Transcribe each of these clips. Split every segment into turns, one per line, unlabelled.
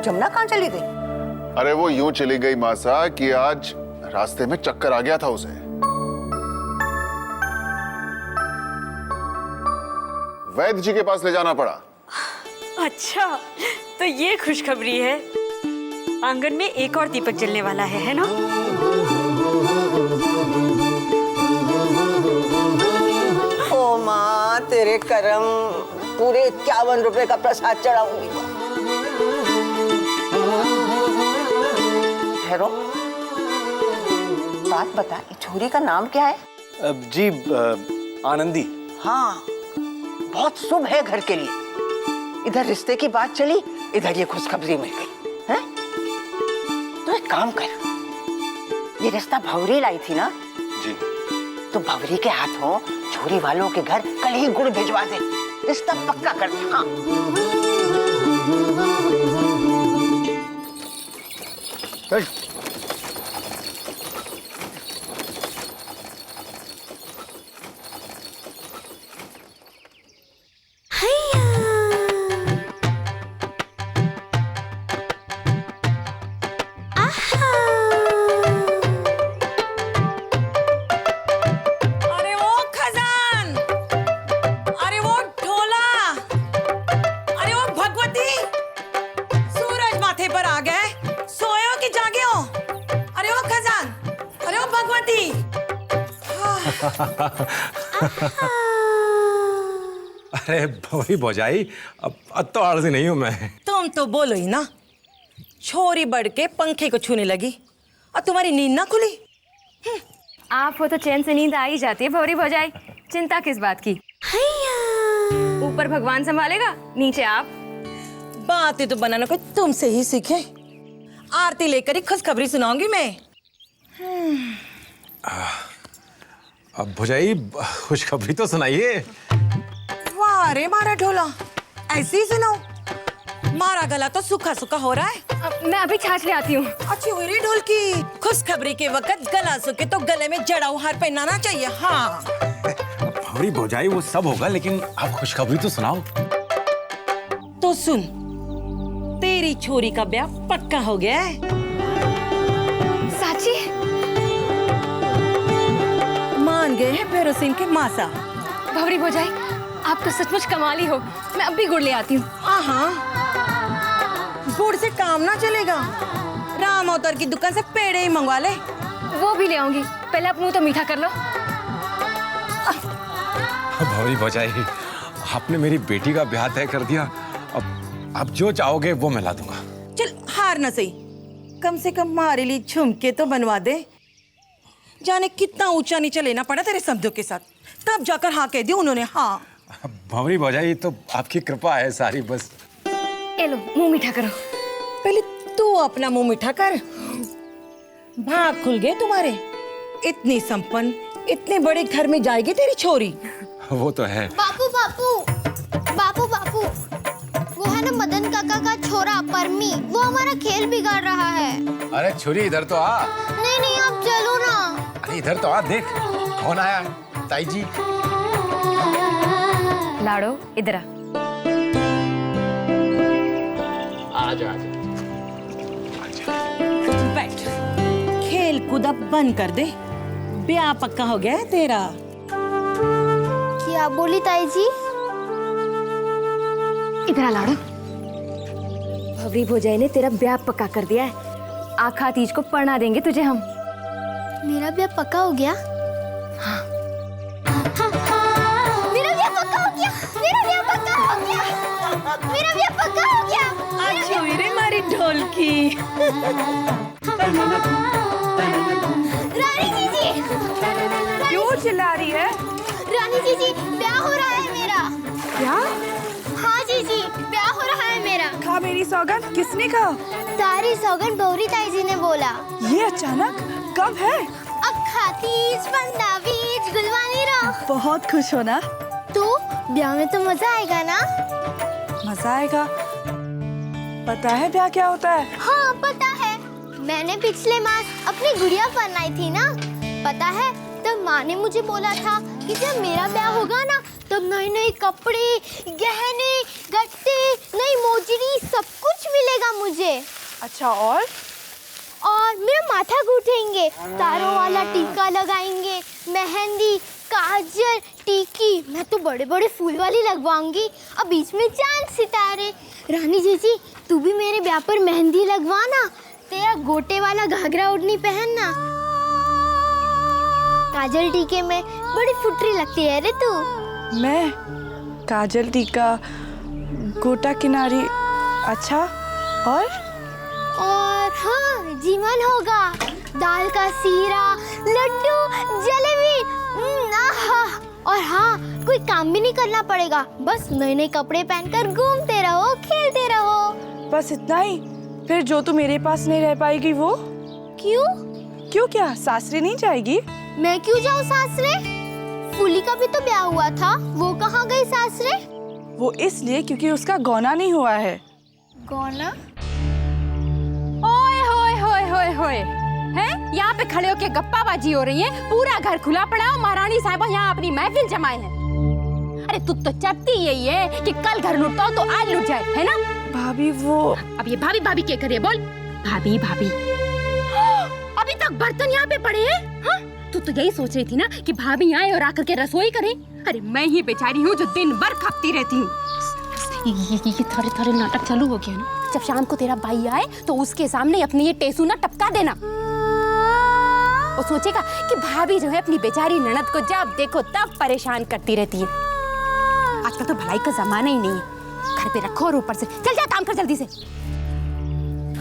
जमुना कहाँ चली गई?
अरे वो यूं चली गई मासा कि आज रास्ते में चक्कर आ गया था उसे। वैद्य जी के पास ले जाना पड़ा।
अच्छा, तो ये खुशखबरी है। आंगन में एक और दीपक जलने वाला है ना?
ओ माँ, तेरे करम, पूरे 51 रुपए का प्रसाद चढ़ाऊंगी। ठहरो, बात बता, इस छोरी का नाम क्या है?
जी आनंदी।
हाँ, बहुत शुभ है घर के लिए। इधर रिश्ते की बात चली, इधर ये खुशखबरी मिल गई है? तो एक काम कर, ये रिश्ता भवरी लाई थी ना?
जी।
तो भवरी के हाथों छोरी वालों के घर कल ही गुड़ भिजवा दे, रिश्ता पक्का कर दे। हाँ।
अरे भौरी भौजाई, अब तो आलसी नहीं हूं मैं।
तुम तो बोलो ही ना। छोरी बढ़ के पंखे को छूने लगी और तुम्हारी नींद ना खुली।
आप हो तो चैन से नींद आ ही जाती है भौरी भौजाई, चिंता किस बात की। ऊपर भगवान संभालेगा, नीचे आप।
बातें तो बनाना को तुमसे ही सीखे। आरती लेकर ही खुशखबरी सुनाऊंगी मैं।
अब भौजाई खुशखबरी तो सुनाइए।
वाह रे मारा ढोला, ऐसे ही सुनाओ। मारा गला तो सूखा सूखा हो रहा है।
मैं अभी छाछ ले आती हूँ।
अच्छी हुई रे ढोल की। खुशखबरी के वक्त गला सूखे तो गले में जड़ाऊ हार पहनाना चाहिए। हाँ
भौरी भौजाई वो सब होगा, लेकिन आप खुशखबरी तो सुनाओ।
तो सुन, तेरी छोरी का ब्याह पक्का हो गया है।
साची?
मान गए हैं फेरोसिन के मासा।
भौरी भौजाई, आप तो सचमुच कमाली हो। मैं अब भी गुड़ ले आती हूँ।
गुड़ से काम ना चलेगा। राम अवतार की दुकान से पेड़े ही मंगवा ले।
वो भी ले आऊंगी, पहले आप मुंह तो मीठा कर लो।
भौरी भौजाई, आपने मेरी बेटी का ब्याह तय कर दिया। अब जो चाहोगे वो मैं ला दूंगा।
चल हार ना सही, कम से कम हमारे लिए झुमके तो बनवा दे। जाने कितना ऊंचा नीचे लेना पड़ा तेरे शब्दों के साथ, तब जाकर हाँ कह दी उन्होंने। हाँ
भौरी भौजाई, तो आपकी कृपा है सारी, बस।
ए लो, मुंह मीठा करो।
पहले तू अपना मुंह मीठा कर। भाग खुल गए तुम्हारे। इतनी संपन्न, इतने बड़े घर में जाएगी तेरी छोरी।
वो तो है।
बापू बापू बापू बापू, वो है ना मदन काका का छोरा परमी, वो हमारा खेल बिगाड़ रहा है।
अरे छुरी, इधर तो आ।
नहीं नहीं, आप चलो ना।
अरे इधर तो आ, देख कौन आया। ताई जी।
लाड़ो, इधर आ।
आजा आजा।
बैठ, खेल कूद अब बंद कर दे। ब्याह पक्का हो गया है तेरा।
क्या बोली ताई जी?
इधर आ लाड़ो। भौरी भौजाई ने तेरा ब्याह पक्का कर दिया है। आखा तीज को पढ़ना देंगे तुझे हम।
मेरा ब्याह पक्का हो गया?
हाँ।
मेरा ब्याह पक्का हो गया। मेरा ब्याह पक्का हो गया। मेरा ब्याह पक्का हो गया।
अच्छी हुई रे मारी ढोल की।
रानी जीजी,
क्यों चिल्ला रही है?
रानी जीजी, ब्याह हो रहा है मेरा।
क्या?
हाँ जीजी, ब्याह हो रहा है मेरा।
खा मेरी सौगंध। किसने कहा?
तारी सौगन भौरी ताई जी ने बोला।
ये अचानक कब है?
अक्खा तीज, बंदा बीज, गुलवानी राह।
बहुत खुश हो ना?
तो ब्याह में तो मजा आएगा ना?
मजा आएगा। पता है ब्याह क्या होता है?
हाँ पता है, मैंने पिछले मास अपनी गुड़िया बनाई थी ना। पता है, तब माँ ने मुझे बोला था कि जब मेरा ब्याह होगा ना, तब नए नए कपड़े, गहने, गट्टे, नई मोजरी सब कुछ मिलेगा मुझे।
अच्छा, और
मेरा माथा गूंथेंगे, तारों वाला टीका लगाएंगे, मेहंदी, काजल, टीकी, मैं तो बड़े बड़े फूल वाली लगवाऊंगी और बीच में चांद सितारे। रानी जीजी, तू भी मेरे ब्याह पर मेहंदी लगवाना, तेरा गोटे वाला घाघरा ओढ़नी पहनना। काजल टीके में बड़ी फुटरी लगती है रे तू।
मैं काजल टीका, गोटा किनारी, अच्छा, और
हाँ, जीवन होगा, दाल का सीरा, लड्डू, जलेबी, आहा। और हाँ, कोई काम भी नहीं करना पड़ेगा, बस नए नए कपड़े पहनकर घूमते रहो, खेलते रहो।
बस इतना ही? फिर जो तू मेरे पास नहीं रह पाएगी वो?
क्यों?
क्यों क्या, सासरे नहीं जाएगी?
मैं क्यों जाऊँ सासरे? फूली का भी तो ब्याह हुआ था, वो कहाँ गई सासरे?
वो इसलिए क्योंकि उसका गौना नहीं हुआ है।
गौना?
ओए होए होए होए होए, हैं? यहाँ पे खड़े होके गप्पाबाजी हो रही है, पूरा घर खुला पड़ा और महारानी साहिबा यहाँ अपनी महफिल जमाए हैं। अरे तू तो चपती यही है कि कल घर लुटता हो तो आज लुट जाए, है ना?
भाभी वो
अब ये भाभी भाभी क्या करे, बोल। भाभी भाभी, अभी तक बर्तन यहाँ पे पड़े हैं। हाँ? तू तो यही सोच रही थी ना कि भाभी आए और आकर के रसोई करे। अरे मैं ही बेचारी हूँ जो दिन भर खपती रहती हूँ। ये थारे थारे नाटक चालू हो गया ना। जब शाम को तेरा भाई आए तो उसके सामने अपनी ये टेसू ना टपका देना। वो सोचेगा कि भाभी जो है अपनी बेचारी ननद को जब देखो तब परेशान करती रहती है। आजकल तो भलाई का जमाना ही नहीं है, घर पे रखो और ऊपर से चल जा काम कर जल्दी से।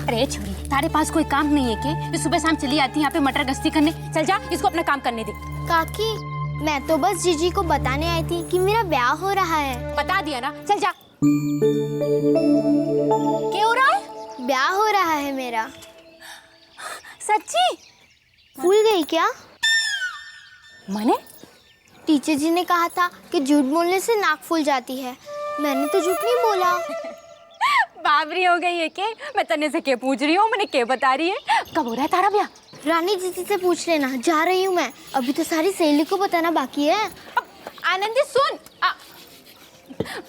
अरे छोरी, तारे पास कोई काम नहीं है कि सुबह शाम चली आती है यहाँ पे मटर गश्ती करने? चल जा, इसको अपना काम करने दे।
काकी, मैं तो बस जीजी को बताने आई थी कि मेरा ब्याह हो रहा है।
बता दिया ना, चल जा। क्या हो रहा है?
ब्याह हो रहा है मेरा।
सच्ची?
भूल गई क्या?
माने?
टीचर जी ने कहा था कि झूठ बोलने से नाक फूल जाती है, मैंने तो झूठ नहीं बोला।
बाबरी हो गई है के? मैं तने से क्या पूछ रही हूँ, मैंने क्या बता रही है? कब हो रहा है तारा ब्याह?
रानी जीजी से पूछ लेना, जा रही हूँ मैं, अभी तो सारी सहेली को बताना बाकी है।
आनंदी सुन,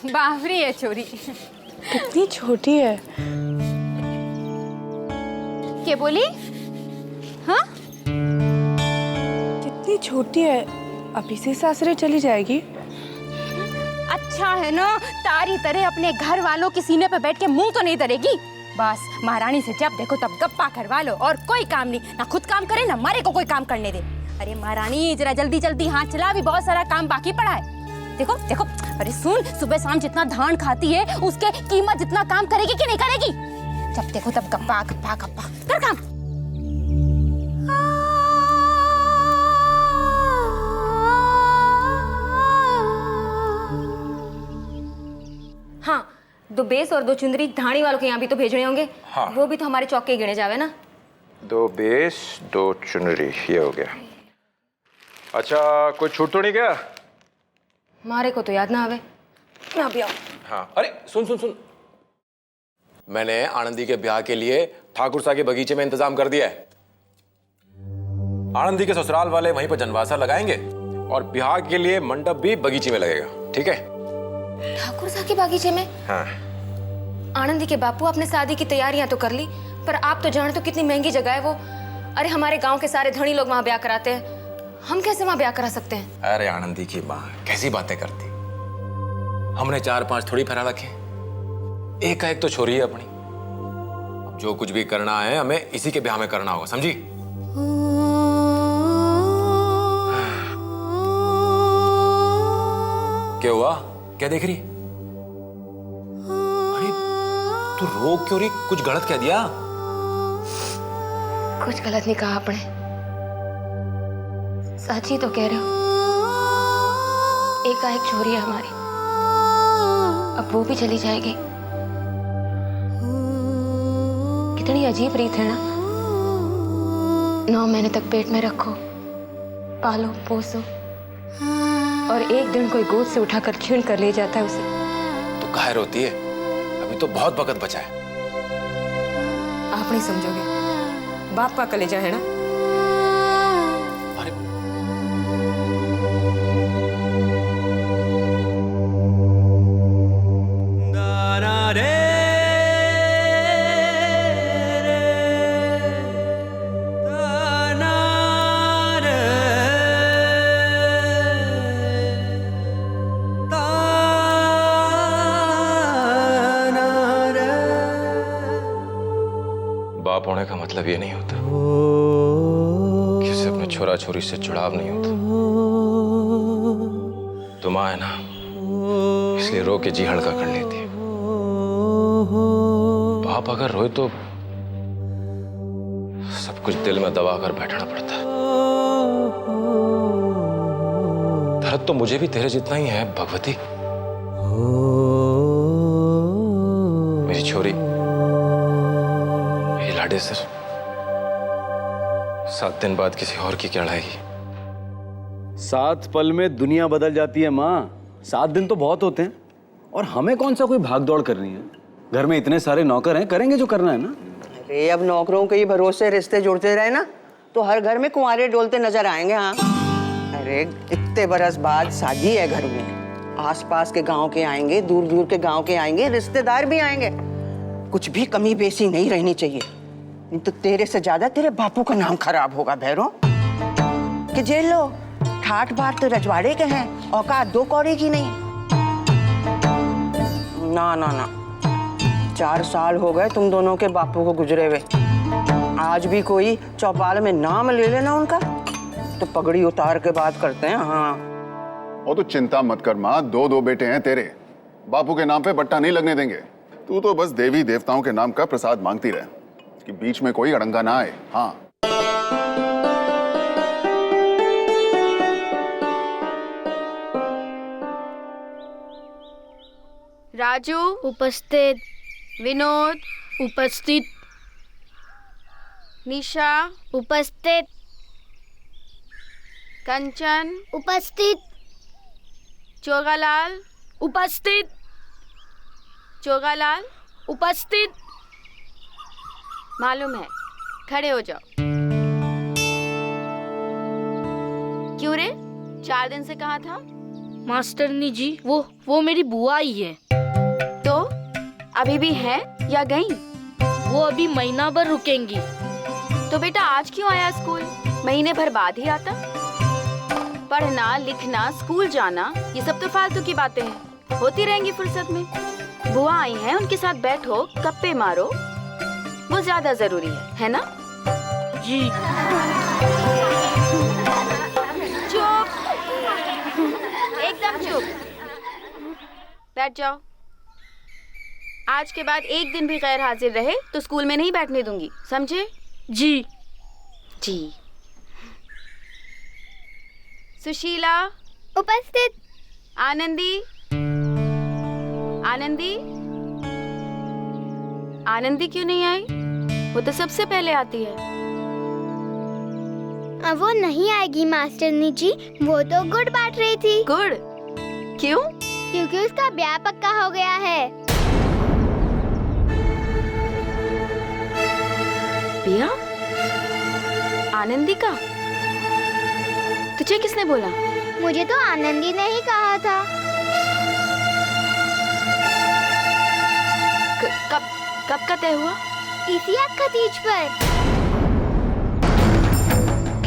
बाबरी है छोरी।
कितनी छोटी है।
क्या बोली? हाँ?
कितनी छोटी है, अभी से सासरे चली जाएगी।
अच्छा है ना, तारी तरह अपने घर वालों के सीने पे बैठ के मुंह तो नहीं धरेगी। बस महारानी से जब देखो तब गप्पा करवा लो और कोई काम नहीं, ना खुद काम करे ना मारे को कोई काम करने दे। अरे महारानी जरा जल्दी जल्दी हाथ चला, अभी बहुत सारा काम बाकी पड़ा है। देखो देखो, अरे सुन, सुबह शाम जितना धान खाती है उसके कीमत जितना काम करेगी कि नहीं करेगी? जब देखो तब गप्पा गप्पा गप्पा, कर काम। हाँ, 2 बेस और 2 चुंदरी धाणी वालों के यहाँ भी तो भेजने होंगे।
हाँ।
वो भी तो हमारे चौक के गिने जावे ना।
2 बेस 2 चुनरी, ये हो गया। अच्छा, कोई छूट तो नहीं गया?
मारे को तो याद ना आवे। मैं अभी आऊं।
हाँ, अरे सुन सुन सुन, मैंने आनंदी के ब्याह के लिए ठाकुर साहब के बगीचे में इंतजाम कर दिया है। आनंदी के ससुराल वाले वहीं पर जनवासा लगाएंगे और ब्याह के लिए मंडप भी बगीचे में लगेगा, ठीक है?
ठाकुर साहब के बागीचे में?
हाँ।
आनंदी के बापू, आपने शादी की तैयारियां तो कर ली, पर आप तो जानते हो कितनी महंगी जगह है वो। अरे हमारे गांव के सारे धनी लोग वहां ब्याह कराते हैं, हम कैसे वहां ब्याह करा सकते हैं?
अरे आनंदी की माँ कैसी बातें करती, हमने 4-5 थोड़ी फरा रखे, एक का एक तो छोरी है अपनी। अब जो कुछ भी करना है हमें इसी के ब्याह में करना होगा, समझी? क्या हुआ, क्या देख रही? अरे तू रो क्यों रही, कुछ गलत कह दिया?
कुछ गलत नहीं कहा आपने, सच ही तो कह रहे हो। एक छोरी है हमारी, अब वो भी चली जाएगी। कितनी अजीब रीत है ना, 9 महीने तक पेट में रखो, पालो पोसो, और एक दिन कोई गोद से उठाकर छीन कर ले जाता है उसे।
तो काहे रोती है, अभी तो बहुत वक्त बचा है।
आप नहीं समझोगे, बाप का कलेजा है ना।
अरे
रे
बाप होने का मतलब ये नहीं होता कि उसे अपने छोरा छोरी से जुड़ाव नहीं होता। तो माँ है ना, इसलिए रो के जी हल्का कर लेती है। बाप अगर रोए तो सब कुछ दिल में दबा कर बैठना पड़ता है। दर्द तो मुझे भी तेरे जितना ही है भगवती। मेरी छोरी, मेरी लाडे सर 7 दिन बाद किसी और की क्या लाएगी?
7 पल में दुनिया बदल जाती है माँ। 7 दिन तो बहुत होते हैं। और हमें कौन सा कोई भाग दौड़ करनी है? घर में इतने सारे नौकर हैं, करेंगे जो करना है ना।
अरे अब नौकरों के ही भरोसे रिश्ते जुड़ते रहे ना तो हर घर में कुंवारे डोलते नजर आएंगे। हाँ, अरे इतने बरस बाद शादी है घर में, आसपास के गांव के आएंगे, दूर दूर के गांव के आएंगे, रिश्तेदार भी आएंगे। कुछ भी कमी बेसी नहीं रहनी चाहिए, नहीं तो तेरे से ज्यादा तेरे बापू का नाम खराब होगा भैरो। कि जेल लो, ठाठ बाट तो रजवाड़े के हैं, औकात 2 कौड़ी की नहीं। ना ना ना, 4 साल हो गए तुम दोनों के बापू को गुजरे हुए। आज भी कोई चौपाल में नाम ले लेना उनका तो पगड़ी उतार के बात करते हैं। हाँ,
वो तो चिंता मत कर माँ, 2 बेटे हैं तेरे, बापू के नाम पे बट्टा नहीं लगने देंगे। तू तो बस देवी देवताओं के नाम का प्रसाद मांगती रहे कि बीच में कोई अड़ंगा ना आए। हाँ,
राजू उपस्थित, विनोद उपस्थित, निशा उपस्थित, कंचन उपस्थित, चोगालाल उपस्थित, चोगालाल उपस्थित। मालूम है, खड़े हो जाओ। क्यों रे, 4 दिन से कहाँ था?
मास्टरनी जी, वो मेरी बुआ ही है।
तो अभी भी है या गई?
वो अभी महीना भर रुकेंगी।
तो बेटा आज क्यों आया स्कूल? महीने भर बाद ही आता। पढ़ना लिखना स्कूल जाना ये सब तो फालतू की बातें हैं, होती रहेंगी फुर्सत में। बुआ आई हैं, उनके साथ बैठो, गप्पे मारो, वो ज्यादा जरूरी है ना?
जी।
चुप, एकदम चुप, बैठ जाओ। आज के बाद एक दिन भी गैर हाजिर रहे तो स्कूल में नहीं बैठने दूंगी, समझे?
जी
जी। सुशीला उपस्थित, आनंदी, आनंदी, आनंदी क्यों नहीं आई? वो तो सबसे पहले आती है।
अब वो नहीं आएगी मास्टरनी जी, वो तो गुड़ बांट रही थी।
गुड़? क्यों?
क्योंकि उसका ब्याह पक्का हो गया है।
ब्याह? आनंदी का? तुझे किसने बोला?
मुझे तो आनंदी ने ही कहा था।
कब का तय हुआ?
इसी अक्खा तीज पर।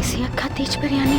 इसी अक्खा तीज पर यानी